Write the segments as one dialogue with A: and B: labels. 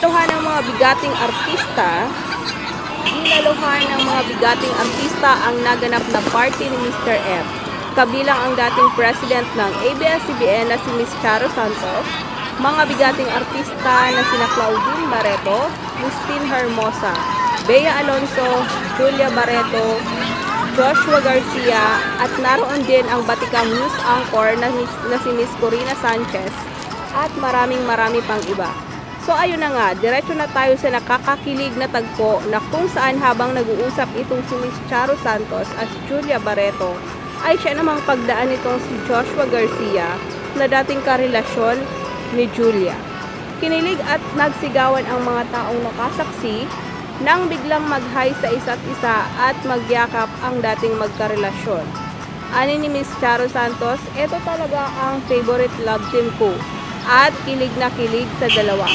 A: Dinaluhan ng mga bigating artista ang naganap na party ni Mr. M. Kabilang ang dating president ng ABS-CBN na si Ms. Charo Santos, mga bigating artista na sina Claudine Barreto, Christine Hermosa, Bea Alonso, Julia Barreto, Joshua Garcia, at naroon din ang batikang news anchor na si Ms. Corina Sanchez at marami pang iba. So ayun na nga, diretso na tayo sa nakakakilig na tagpo na kung saan habang nag-uusap itong si Ms. Charo Santos at Julia Barreto ay siya namang pagdaan nitong si Joshua Garcia na dating karelasyon ni Julia. Kinilig at nagsigawan ang mga taong nakasaksi nang biglang mag-hi sa isa't isa at magyakap ang dating magkarelasyon. Ani ni Ms. Charo Santos, ito talaga ang favorite love team ko at kilig na kilig sa dalawa.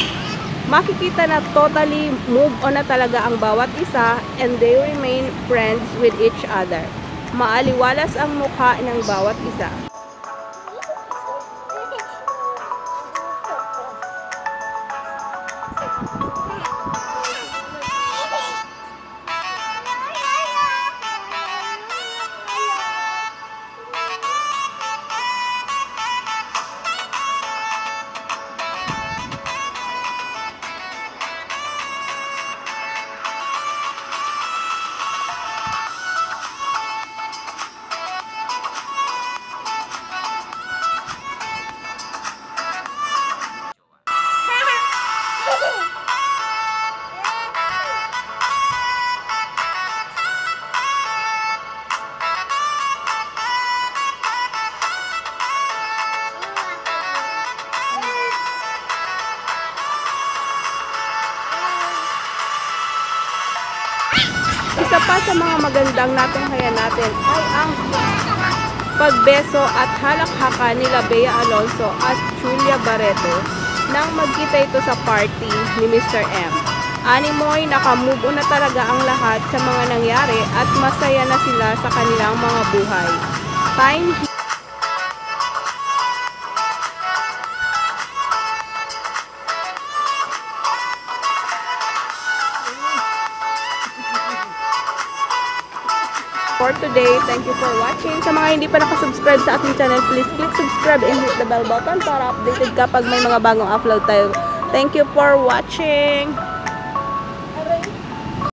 A: Makikita na totally move on na talaga ang bawat isa and they remain friends with each other. Maaliwalas ang mukha ng bawat isa. Isa pa sa mga magandang natunghayan natin ay ang pagbeso at halakhakan nila Bea Alonso at Julia Barreto nang magkita ito sa party ni Mr. M. Animoy, nakamove on na talaga ang lahat sa mga nangyari at masaya na sila sa kanilang mga buhay. Time for today. Thank you for watching. Sa mga hindi pa nakasubscribe sa ating channel, please click subscribe and hit the bell button para updated kapag may mga bagong upload tayo. Thank you for watching.